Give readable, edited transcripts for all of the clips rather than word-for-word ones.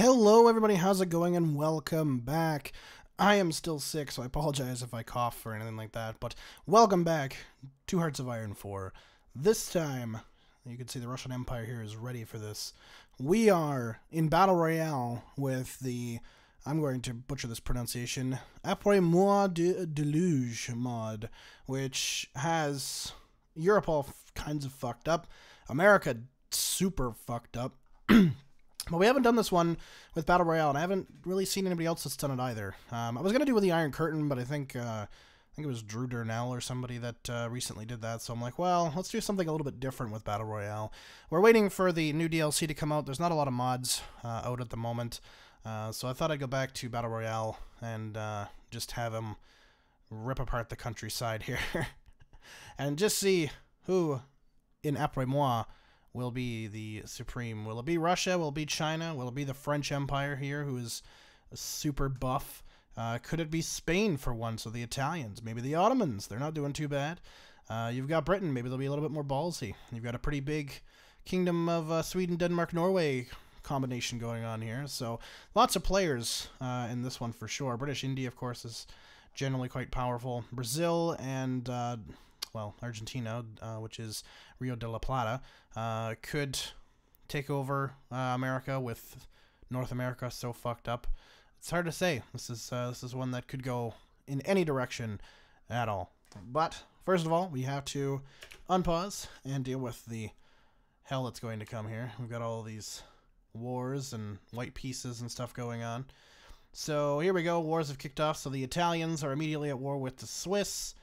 Hello, everybody. How's it going? And welcome back. I am still sick, so I apologize if I cough or anything like that. But welcome back to Hearts of Iron 4. This time, you can see the Russian Empire here is ready for this. We are in Battle Royale with the, I'm going to butcher this pronunciation, Apres Deluge mod, which has Europe all kinds of fucked up, America super fucked up. But we haven't done this one with Battle Royale, and I haven't really seen anybody else that's done it either. I was going to do it with the Iron Curtain, but I think it was Drew Durnell or somebody that recently did that, so I'm like, well, let's do something a little bit different with Battle Royale. We're waiting for the new DLC to come out. There's not a lot of mods out at the moment, so I thought I'd go back to Battle Royale and just have him rip apart the countryside here. And just see who, in Après-moi, will be the supreme. Will it be Russia? Will it be China? Will it be the French Empire here, who is super buff? Could it be Spain for once, or the Italians? Maybe the Ottomans. They're not doing too bad. You've got Britain. Maybe they'll be a little bit more ballsy. You've got a pretty big kingdom of Sweden, Denmark, Norway combination going on here. So lots of players in this one for sure. British India, of course, is generally quite powerful. Brazil and well, Argentina, which is Rio de la Plata, could take over America with North America so fucked up. It's hard to say. This is one that could go in any direction at all. But first of all, we have to unpause and deal with the hell that's going to come here. We've got all these wars and white pieces and stuff going on. So here we go. Wars have kicked off. So the Italians are immediately at war with the Swiss.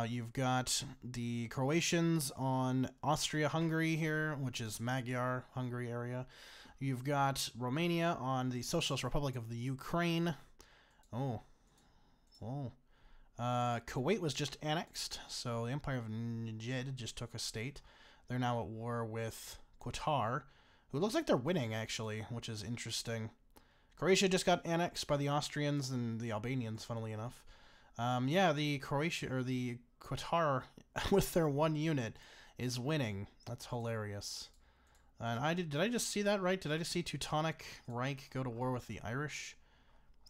You've got the Croatians on Austria-Hungary here, which is Magyar-Hungary area. You've got Romania on the Socialist Republic of the Ukraine. Kuwait was just annexed, so the Empire of Najd just took a state. They're now at war with Qatar, who looks like they're winning, actually, which is interesting. Croatia just got annexed by the Austrians and the Albanians, funnily enough. Yeah, the Qatar, with their one unit, is winning. That's hilarious. And did I just see that right? Did I just see Teutonic Reich go to war with the Irish?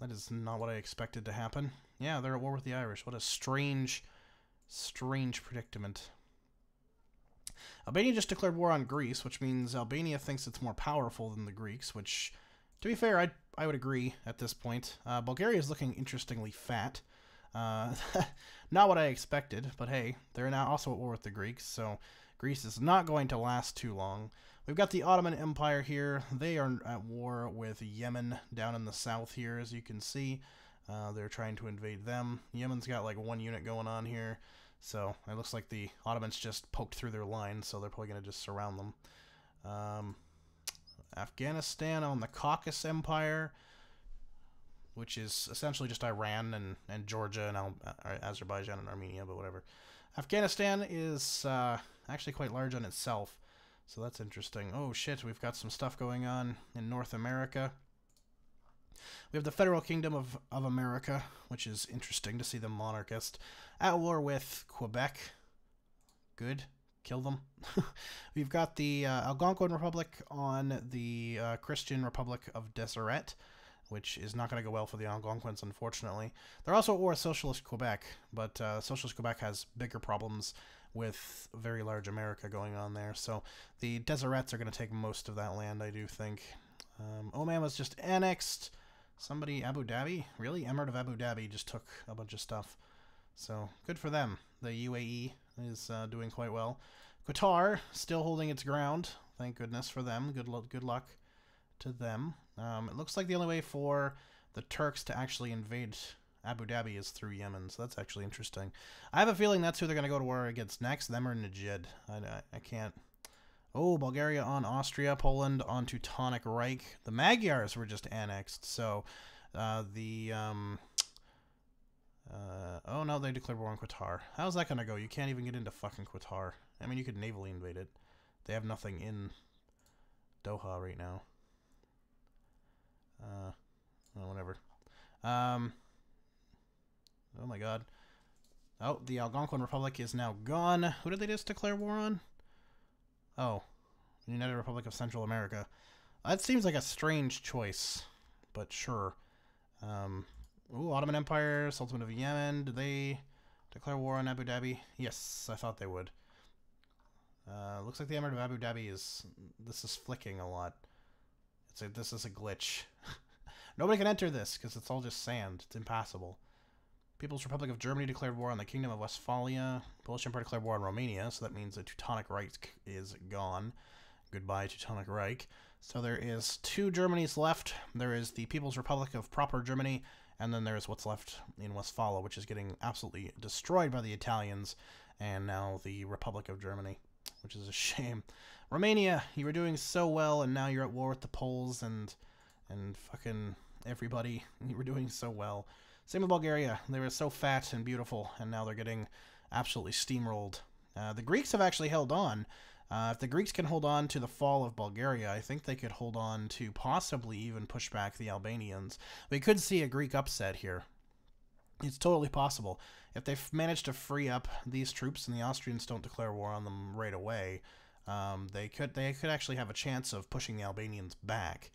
That is not what I expected to happen. Yeah, they're at war with the Irish. What a strange, strange predicament. Albania just declared war on Greece, which means Albania thinks it's more powerful than the Greeks, which, to be fair, I would agree at this point. Bulgaria is looking interestingly fat. Not what I expected, but hey, they're now also at war with the Greeks, so Greece is not going to last too long. We've got the Ottoman Empire here. They are at war with Yemen down in the south here, as you can see. They're trying to invade them. Yemen's got like one unit going on here, so it looks like the Ottomans just poked through their line, so they're probably going to just surround them. Afghanistan on the Caucasus Empire, which is essentially just Iran and Georgia and Azerbaijan and Armenia, but whatever. Afghanistan is actually quite large on itself, so that's interesting. Oh shit, we've got some stuff going on in North America. We have the Federal Kingdom of America, which is interesting to see the monarchist at war with Quebec. Good. Kill them. We've got the Algonquin Republic on the Christian Republic of Deseret, which is not going to go well for the Algonquins, unfortunately. They're also at war with Socialist Quebec, but Socialist Quebec has bigger problems with very large America going on there. So the Deserets are going to take most of that land, I do think. Oman was just annexed. Somebody, Abu Dhabi? Really? Emirate of Abu Dhabi just took a bunch of stuff. So good for them. The UAE is doing quite well. Qatar still holding its ground. Thank goodness for them. Good luck to them. It looks like the only way for the Turks to actually invade Abu Dhabi is through Yemen, so that's actually interesting. I have a feeling that's who they're going to go to war against next, them or Najd. I can't. Oh, Bulgaria on Austria, Poland on Teutonic Reich. The Magyars were just annexed, so oh no, they declared war on Qatar. How's that going to go? You can't even get into fucking Qatar. I mean, you could navally invade it. They have nothing in Doha right now. Well, whatever. Oh my god. Oh, the Algonquin Republic is now gone. Who did they just declare war on? Oh, United Republic of Central America. That seems like a strange choice, but sure. Ooh, Ottoman Empire, Sultanate of Yemen. Did they declare war on Abu Dhabi? Yes, I thought they would. Looks like the Emirate of Abu Dhabi is... This is flicking a lot. This is a glitch. Nobody can enter this, because it's all just sand. It's impassable. People's Republic of Germany declared war on the Kingdom of Westphalia. Polish Empire declared war on Romania, so that means the Teutonic Reich is gone. Goodbye, Teutonic Reich. So there is 2 Germanys left. There is the People's Republic of proper Germany, and then there's what's left in Westphalia, which is getting absolutely destroyed by the Italians, and now the Republic of Germany, which is a shame. Romania, you were doing so well, and now you're at war with the Poles and fucking everybody. You were doing so well. Same with Bulgaria. They were so fat and beautiful, and now they're getting absolutely steamrolled. The Greeks have actually held on. If the Greeks can hold on to the fall of Bulgaria, I think they could hold on to possibly even push back the Albanians. We could see a Greek upset here. It's totally possible. If they manage to free up these troops and the Austrians don't declare war on them right away, they could actually have a chance of pushing the Albanians back.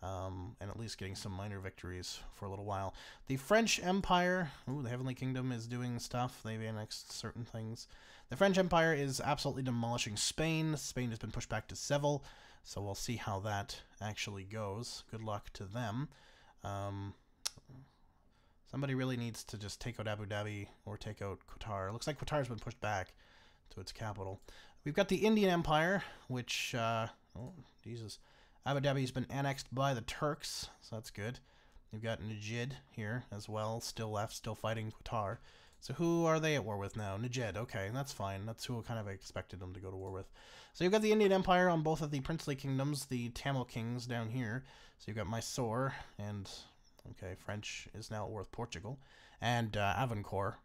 And at least getting some minor victories for a little while. The French Empire, ooh, the Heavenly Kingdom is doing stuff. They've annexed certain things. The French Empire is absolutely demolishing Spain. Spain has been pushed back to Seville, so we'll see how that actually goes. Good luck to them. Somebody really needs to just take out Abu Dhabi or take out Qatar. It looks like Qatar's been pushed back to its capital. We've got the Indian Empire, which, oh, Jesus. Abu Dhabi's been annexed by the Turks, so that's good. You've got Najd here as well, still left, still fighting Qatar. So who are they at war with now? Najd, okay, that's fine. That's who I kind of expected them to go to war with. So you've got the Indian Empire on both of the princely kingdoms, the Tamil kings down here. So you've got Mysore, and, okay, French is now at war with Portugal. And Travancore,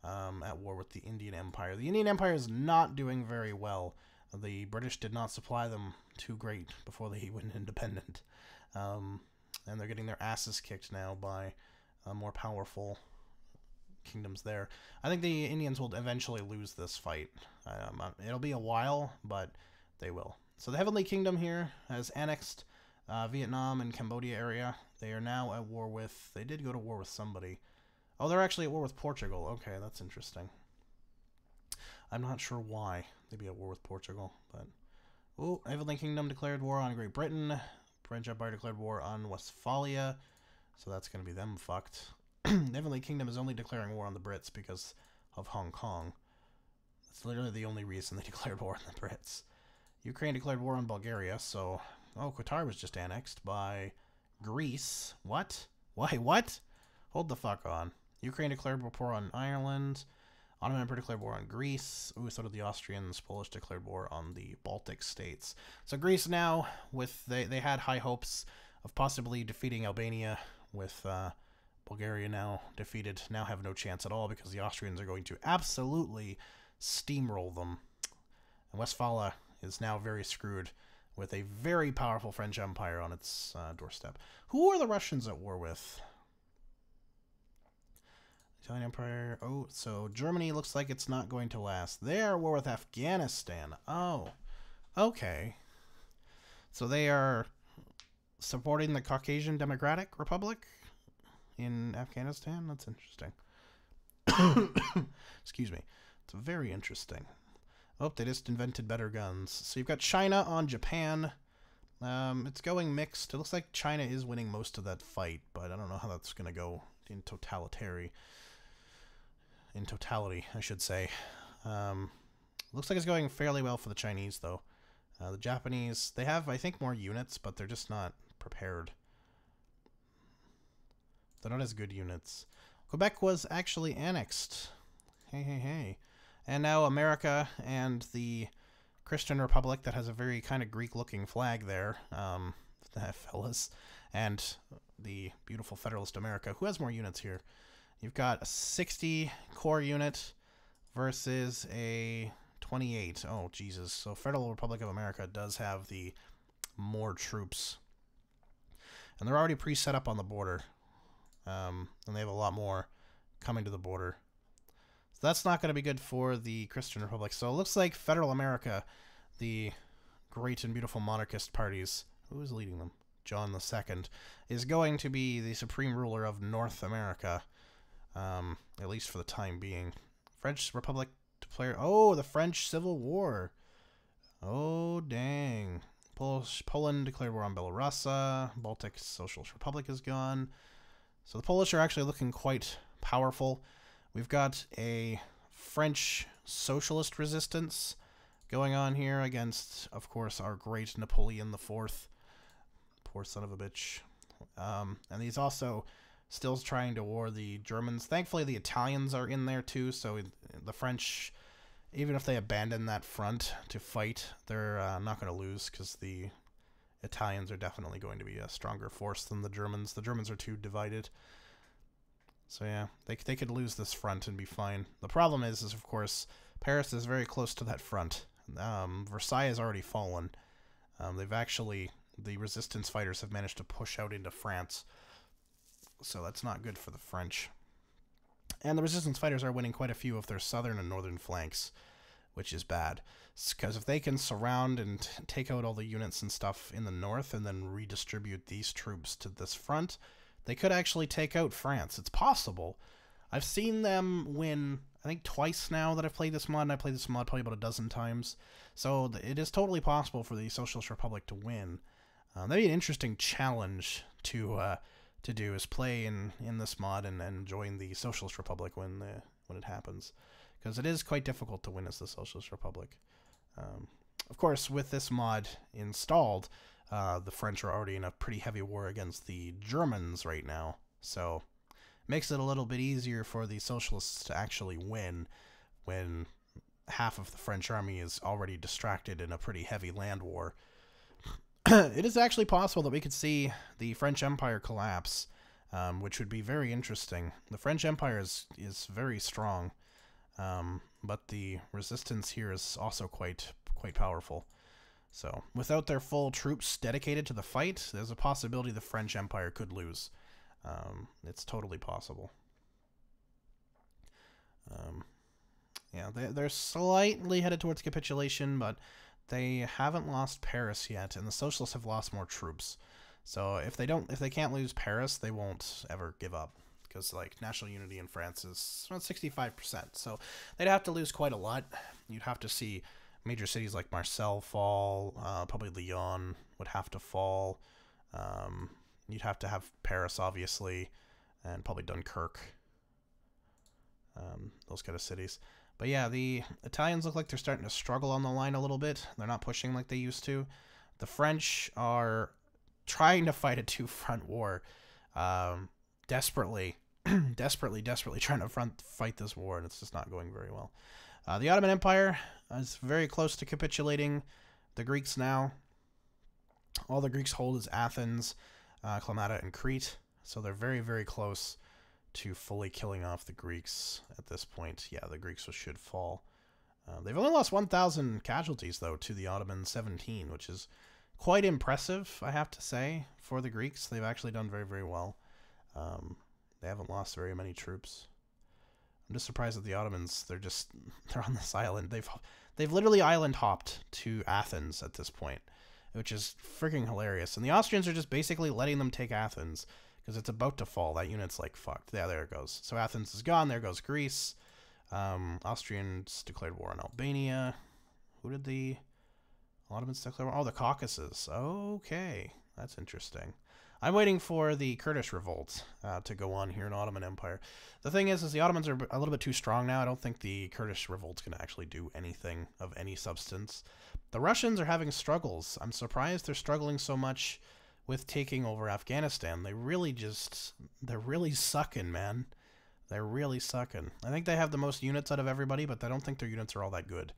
at war with the Indian Empire. The Indian Empire is not doing very well. The British did not supply them too great before they went independent. And they're getting their asses kicked now by more powerful kingdoms there. I think the Indians will eventually lose this fight. It'll be a while, but they will. So the Heavenly Kingdom here has annexed Vietnam and Cambodia area. They are now at war with... They did go to war with somebody. Oh, they're actually at war with Portugal. Okay, that's interesting. I'm not sure why they'd be at war with Portugal, but... Oh, Heavenly Kingdom declared war on Great Britain. French Empire declared war on Westphalia. So that's going to be them fucked. The Heavenly Kingdom is only declaring war on the Brits because of Hong Kong. That's literally the only reason they declared war on the Brits. Ukraine declared war on Bulgaria, so... Oh, Qatar was just annexed by Greece. What? Why, what? Hold the fuck on. Ukraine declared war on Ireland. Ottoman Empire declared war on Greece. Ooh, so did the Austrians. Polish declared war on the Baltic states. So Greece now, they had high hopes of possibly defeating Albania, with Bulgaria now defeated, now have no chance at all because the Austrians are going to absolutely steamroll them. And Westphalia is now very screwed with a very powerful French Empire on its doorstep. Who are the Russians at war with? Italian Empire. Oh, so Germany looks like it's not going to last. They are at war with Afghanistan. Oh, okay. So they are supporting the Caucasian Democratic Republic in Afghanistan? That's interesting. Excuse me. It's very interesting. Oh, they just invented better guns. So you've got China on Japan. It's going mixed. It looks like China is winning most of that fight, but I don't know how that's going to go in totality, I should say. Looks like it's going fairly well for the Chinese, though. The Japanese, they have, I think, more units, but they're just not prepared. They're not as good units. Quebec was actually annexed. Hey, hey, hey. And now America and the Christian Republic that has a very kind of Greek-looking flag there, fellas, and the beautiful Federalist America. Who has more units here? You've got a 60 core unit versus a 28. Oh, Jesus. So Federal Republic of America does have the more troops. And they're already pre-set up on the border. And they have a lot more coming to the border. So that's not going to be good for the Christian Republic. So it looks like Federal America, the great and beautiful monarchist parties. Who is leading them? John II is going to be the supreme ruler of North America, at least for the time being. French Republic declared. Oh, the French Civil War. Oh, dang. Poland declared war on Belarus. Baltic Socialist Republic is gone. So the Polish are actually looking quite powerful. We've got a French socialist resistance going on here against, of course, our great Napoleon IV. Poor son of a bitch. And he's also still trying to war the Germans. Thankfully, the Italians are in there too, so the French, even if they abandon that front to fight, they're not going to lose, because the Italians are definitely going to be a stronger force than the Germans. The Germans are too divided. So yeah, they could lose this front and be fine. The problem is of course, Paris is very close to that front. Versailles has already fallen. The resistance fighters have managed to push out into France. So that's not good for the French. And the resistance fighters are winning quite a few of their southern and northern flanks, which is bad. Because if they can surround and take out all the units and stuff in the north and then redistribute these troops to this front, they could actually take out France. It's possible. I've seen them win, I think, twice now that I've played this mod, and I played this mod probably about a dozen times. So it is totally possible for the Socialist Republic to win. That'd be an interesting challenge to do, is play in this mod and join the Socialist Republic when it happens, because it is quite difficult to win as the Socialist Republic. Of course, with this mod installed, the French are already in a pretty heavy war against the Germans right now, so it makes it a little bit easier for the Socialists to actually win when half of the French army is already distracted in a pretty heavy land war. It is actually possible that we could see the French Empire collapse, which would be very interesting. The French Empire is very strong, but the resistance here is also quite powerful. So without their full troops dedicated to the fight, there's a possibility the French Empire could lose. It's totally possible. Yeah, they're slightly headed towards capitulation, but they haven't lost Paris yet, and the Socialists have lost more troops. So if they can't lose Paris, they won't ever give up, because like national unity in France is around 65%. So they'd have to lose quite a lot. You'd have to see major cities like Marseille fall, probably Lyon would have to fall. You'd have to have Paris, obviously, and probably Dunkirk. Those kind of cities. But yeah, the Italians look like they're starting to struggle on the line a little bit. They're not pushing like they used to. The French are trying to fight a two-front war, desperately trying to fight this war, and it's just not going very well. The Ottoman Empire is very close to capitulating. The Greeks now. All the Greeks hold is Athens, Clamata, and Crete, so they're very, very close to fully killing off the Greeks at this point. Yeah, the Greeks should fall. They've only lost 1,000 casualties, though, to the Ottoman 17, which is quite impressive, I have to say, for the Greeks. They've actually done very, very well. They haven't lost very many troops. I'm just surprised that the Ottomans, they're on this island. They've literally island hopped to Athens at this point, which is freaking hilarious. And the Austrians are just basically letting them take Athens, because it's about to fall. That unit's like fucked. Yeah, there it goes. So Athens is gone. There goes Greece. Austrians declared war on Albania. Who did the Ottomans declare war? Oh, the Caucasus. Okay, that's interesting. I'm waiting for the Kurdish revolt to go on here in Ottoman Empire. The thing is the Ottomans are a little bit too strong now. I don't think the Kurdish revolt's going to actually do anything of any substance. The Russians are having struggles. I'm surprised they're struggling so much with taking over Afghanistan. They're really sucking, man. They're really sucking. I think they have the most units out of everybody, but I don't think their units are all that good.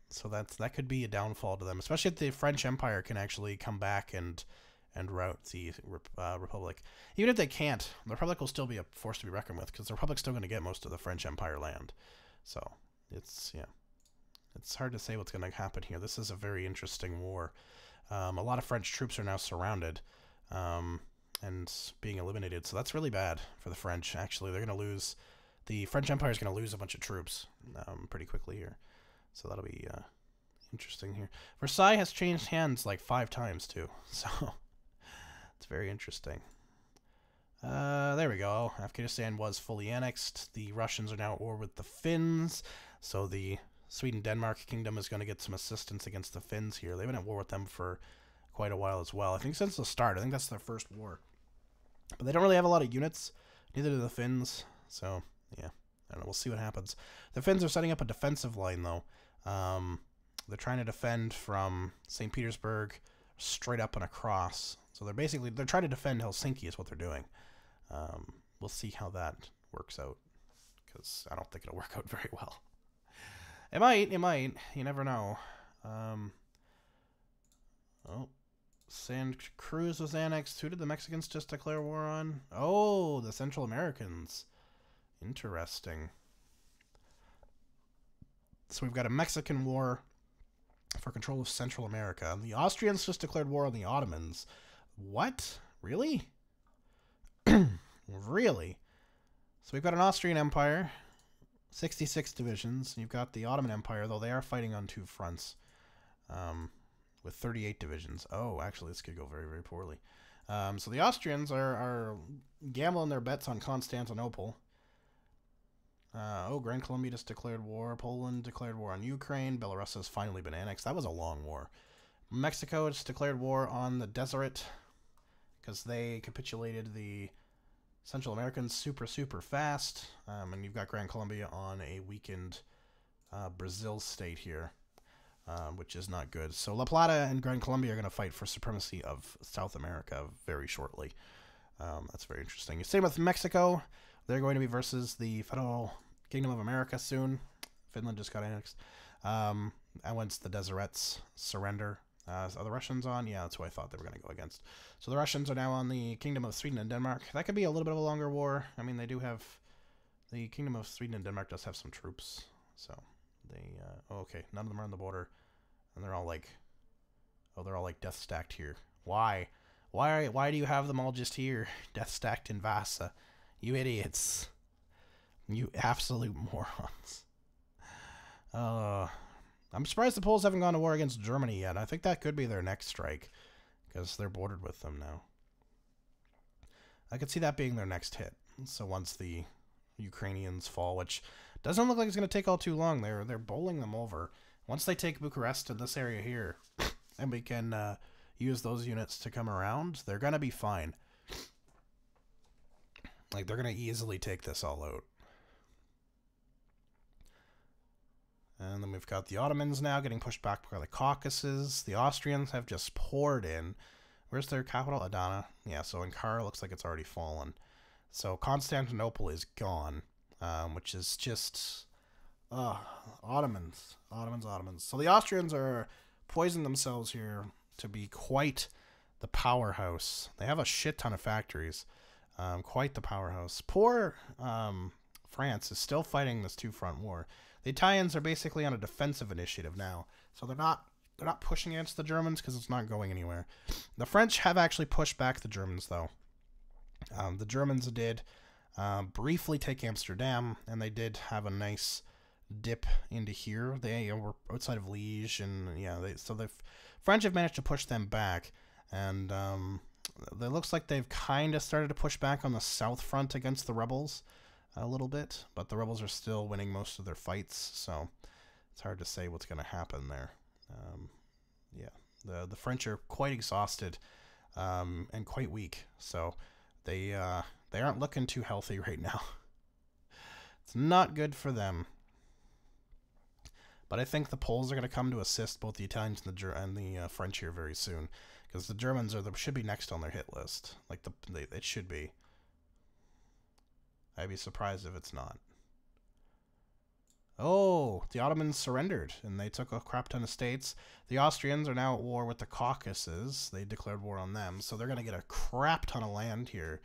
So that could be a downfall to them, especially if the French Empire can actually come back and rout the Republic. Even if they can't, the Republic will still be a force to be reckoned with, because the Republic's still going to get most of the French Empire land. So it's hard to say what's going to happen here. This is a very interesting war. A lot of French troops are now surrounded and being eliminated, so that's really bad for the French. Actually, they're going to lose. The French Empire is going to lose a bunch of troops pretty quickly here, so that'll be interesting here. Versailles has changed hands like 5 times too, so it's very interesting. There we go. Afghanistan was fully annexed. The Russians are now at war with the Finns, so the Sweden-Denmark kingdom is going to get some assistance against the Finns here. They've been at war with them for quite a while as well. I think since the start. I think that's their first war. But they don't really have a lot of units. Neither do the Finns. So, yeah. I don't know. We'll see what happens. The Finns are setting up a defensive line, though. They're trying to defend from St. Petersburg straight up and across. So they're trying to defend Helsinki is what they're doing. We'll see how that works out. Because I don't think it'll work out very well. It might. You never know. Santa Cruz was annexed. Who did the Mexicans just declare war on? Oh, the Central Americans. Interesting. So we've got a Mexican war for control of Central America. The Austrians just declared war on the Ottomans. What? Really? Really? So we've got an Austrian Empire, 66 divisions. You've got the Ottoman Empire, though they are fighting on 2 fronts. With 38 divisions. Oh, actually, this could go very, very poorly. So the Austrians are gambling their bets on Constantinople. Grand Colombia just declared war. Poland declared war on Ukraine. Belarus has finally been annexed. That was a long war. Mexico just declared war on the Deseret because they capitulated the Central Americans super, super fast. And you've got Grand Colombia on a weakened Brazil state here. Which is not good. So La Plata and Gran Colombia are going to fight for supremacy of South America very shortly. That's very interesting. Same with Mexico. They're going to be versus the Federal Kingdom of America soon. Finland just got annexed. And once the Deserets surrender. Are the Russians on? Yeah, that's who I thought they were going to go against. So the Russians are now on the Kingdom of Sweden and Denmark. That could be a little bit of a longer war. I mean, they do have... The Kingdom of Sweden and Denmark does have some troops. So... okay, none of them are on the border, and they're all like, they're all like death stacked here. Why do you have them all just here, death stacked in Vasa? You idiots, you absolute morons. I'm surprised the Poles haven't gone to war against Germany yet. I think that could be their next strike, because they're bordered with them now. I could see that being their next hit. So once the Ukrainians fall, which doesn't look like it's going to take all too long. They're bowling them over. Once they take Bucharest in this area here, and we can use those units to come around, they're going to be fine. Like, they're going to easily take this all out. And then we've got the Ottomans now getting pushed back by the Caucasus. The Austrians have just poured in. Where's their capital? Adana. Yeah, so Ankara looks like it's already fallen. So Constantinople is gone. Which is just Ottomans. So the Austrians are poisoning themselves here to be quite the powerhouse. They have a shit ton of factories. Quite the powerhouse. Poor France is still fighting this 2-front war. The Italians are basically on a defensive initiative now. So they're not pushing against the Germans because it's not going anywhere. The French have actually pushed back the Germans, though. The Germans did... briefly take Amsterdam, and they did have a nice dip into here. They were outside of Liège, and yeah, so the French have managed to push them back, and it looks like they've kind of started to push back on the south front against the rebels a little bit, but the rebels are still winning most of their fights, so it's hard to say what's going to happen there. Yeah, the French are quite exhausted and quite weak, so they aren't looking too healthy right now. It's not good for them. But I think the Poles are going to come to assist both the Italians and the French here very soon, because the Germans should be next on their hit list. Like it should be. I'd be surprised if it's not. Oh, the Ottomans surrendered, and they took a crap ton of states. The Austrians are now at war with the Caucasus. They declared war on them, so they're going to get a crap ton of land here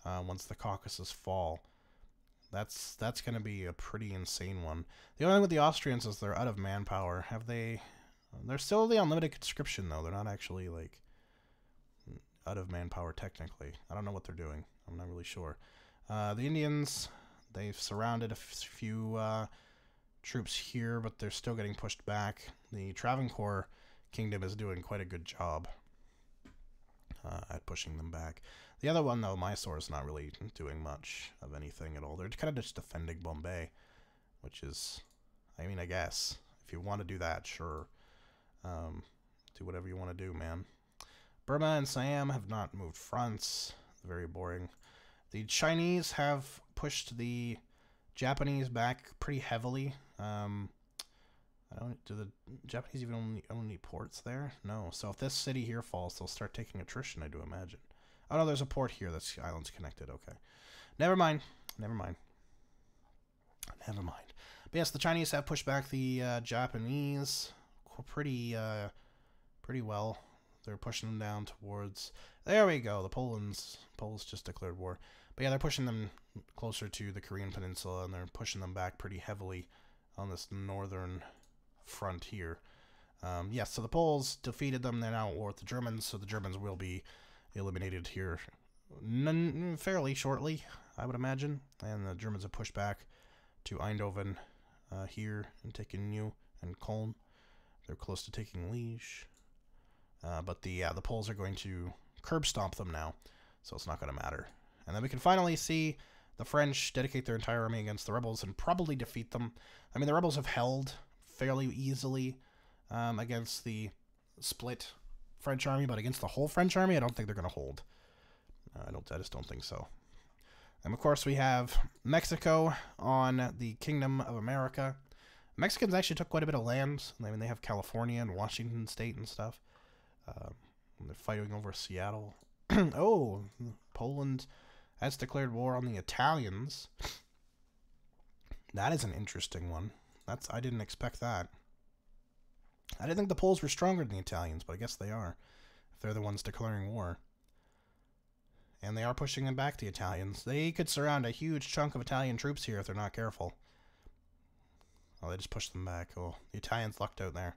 once the Caucasus fall. That's going to be a pretty insane one. The only thing with the Austrians is they're out of manpower. They're still the unlimited conscription, though. They're not actually, like, out of manpower, technically. I don't know what they're doing. I'm not really sure. The Indians, they've surrounded a few... troops here, but they're still getting pushed back. the Travancore kingdom is doing quite a good job at pushing them back. The other one, though, Mysore, is not really doing much of anything at all. They're kind of just defending Bombay, which is, I mean, I guess, if you want to do that, sure. Do whatever you want to do, man. Burma and Siam have not moved fronts. Very boring. The Chinese have pushed the Japanese back pretty heavily. Do the Japanese even own any ports there? No. So if this city here falls, they'll start taking attrition, I do imagine. Oh, no, there's a port here. That's island's connected. Okay. Never mind. Never mind. Never mind. But yes, the Chinese have pushed back the Japanese pretty well. They're pushing them down towards... There we go. The Poles just declared war. But yeah, they're pushing them closer to the Korean Peninsula, and they're pushing them back pretty heavily on this northern front here. Yes, so the Poles defeated them. They're now at war with the Germans, so the Germans will be eliminated here fairly shortly, I would imagine. And the Germans have pushed back to Eindhoven here and taken New and Köln. They're close to taking Liege. But the Poles are going to curb stomp them now, so it's not going to matter. And then we can finally see the French dedicate their entire army against the rebels and probably defeat them. I mean, the rebels have held fairly easily against the split French army, but against the whole French army, I don't think they're going to hold. I just don't think so. And of course, we have Mexico on the Kingdom of America. Mexicans actually took quite a bit of land. I mean, they have California and Washington State and stuff. They're fighting over Seattle. Oh, Poland has declared war on the Italians. That is an interesting one. I didn't expect that. I didn't think the Poles were stronger than the Italians, but I guess they are, if they're the ones declaring war. And they are pushing them back, the Italians. They could surround a huge chunk of Italian troops here if they're not careful. Oh, they just pushed them back. Oh, the Italians lucked out there.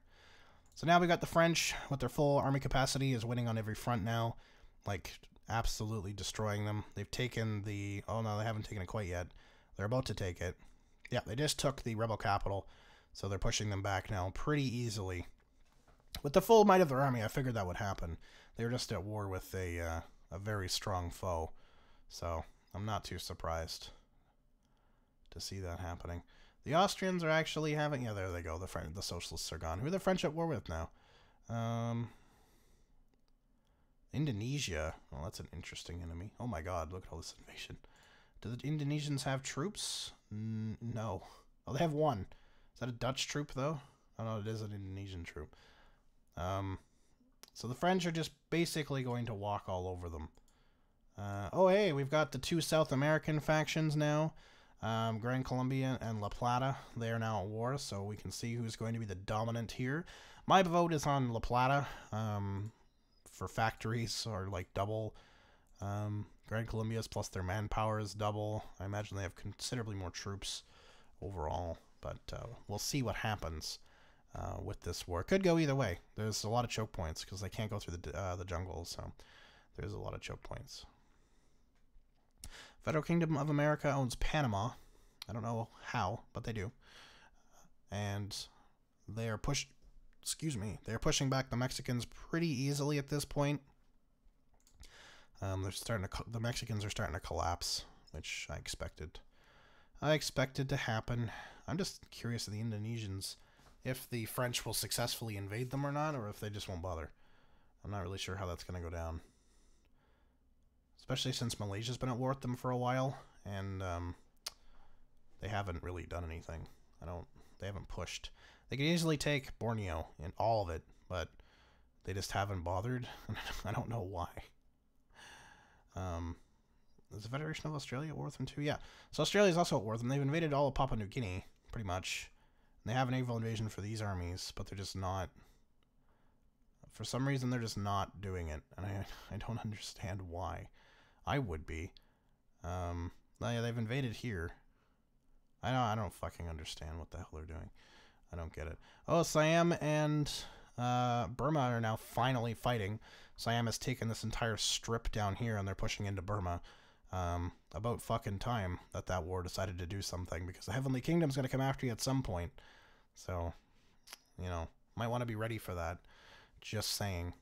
So now we got the French with their full army capacity is winning on every front now. Like, absolutely destroying them. They've taken the... Oh, no, they haven't taken it quite yet. They're about to take it. Yeah, they just took the rebel capital, so they're pushing them back now pretty easily. With the full might of their army, I figured that would happen. They were just at war with a very strong foe, so I'm not too surprised to see that happening. The Austrians are actually having... Yeah, there they go. The socialists are gone. Who are the French at war with now? Indonesia. Well, that's an interesting enemy. Oh my god, look at all this invasion. Do the Indonesians have troops? No. Oh, they have one. Is that a Dutch troop, though? Oh, no, it is an Indonesian troop. So the French are just basically going to walk all over them. Oh, hey, we've got the two South American factions now. Gran Colombia and La Plata. They are now at war, so we can see who's going to be the dominant here. My vote is on La Plata for factories, or like double. Gran Colombia's plus their manpower is double. I imagine they have considerably more troops overall, but we'll see what happens with this war. It could go either way. There's a lot of choke points because they can't go through the jungle, so there's a lot of choke points. Federal Kingdom of America owns Panama. I don't know how, but they do. And they are they're pushing back the Mexicans pretty easily at this point. The Mexicans are starting to collapse, which I expected. I expected to happen. I'm just curious of the Indonesians, if the French will successfully invade them or not, or if they just won't bother. I'm not really sure how that's going to go down. Especially since Malaysia's been at war with them for a while, and they haven't really done anything. They haven't pushed. They could easily take Borneo and all of it, but they just haven't bothered. I don't know why. Is the Federation of Australia at war with them too? Yeah. So Australia's also at war with them. They've invaded all of Papua New Guinea, pretty much. And they have a naval invasion for these armies, but they're just not... For some reason, they're just not doing it, and I don't understand why. I would be. Yeah, they've invaded here. I don't fucking understand what the hell they're doing. I don't get it. Oh, Siam and Burma are now finally fighting. Siam has taken this entire strip down here, and they're pushing into Burma. About fucking time that war decided to do something, because the Heavenly Kingdom's going to come after you at some point. So, you know, Might want to be ready for that. Just saying.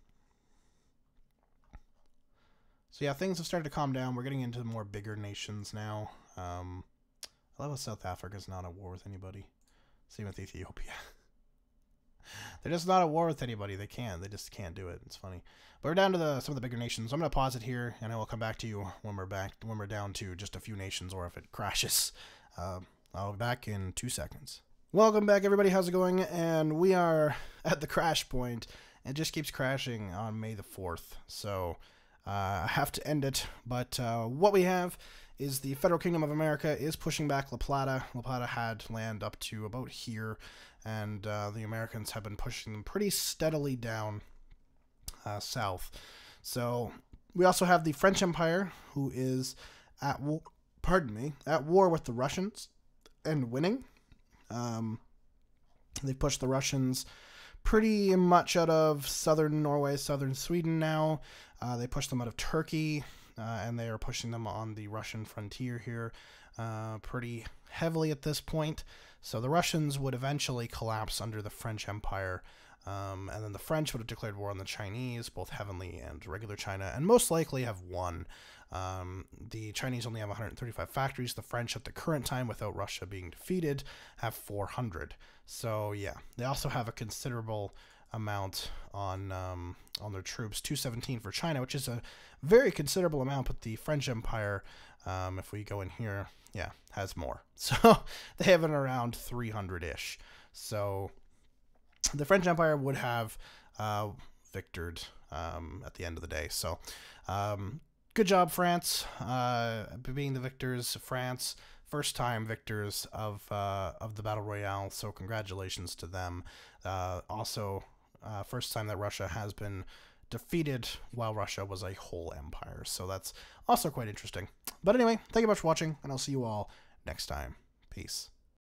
So yeah, things have started to calm down. We're getting into more bigger nations now. I love how South Africa's not at war with anybody. Same with Ethiopia. They're just not at war with anybody. They can't. They just can't do it. It's funny. But we're down to some of the bigger nations. So I'm going to pause it here, and I will come back to you when we're down to just a few nations, or if it crashes. I'll be back in 2 seconds. Welcome back, everybody. How's it going? And we are at the crash point. It just keeps crashing on May the 4th. So I have to end it. But what we have is the Federal Kingdom of America is pushing back La Plata. La Plata had land up to about here, and the Americans have been pushing them pretty steadily down south. So we also have the French Empire, who is at war with the Russians and winning. They've pushed the Russians pretty much out of southern Norway, southern Sweden now. They pushed them out of Turkey, and they are pushing them on the Russian frontier here pretty heavily at this point. So the Russians would eventually collapse under the French Empire, and then the French would have declared war on the Chinese, both heavenly and regular China, and most likely have won. The Chinese only have 135 factories. The French, at the current time, without Russia being defeated, have 400. So yeah, they also have a considerable amount on their troops. 217 for China, which is a very considerable amount. But the French Empire, if we go in here, yeah, has more. So they have it around 300-ish. So the French Empire would have victored at the end of the day. So good job, France, being the victors. France, first time victors of the Battle Royale. So congratulations to them. Also, first time that Russia has been defeated while Russia was a whole empire. So that's also quite interesting. But anyway, thank you much for watching, and I'll see you all next time. Peace.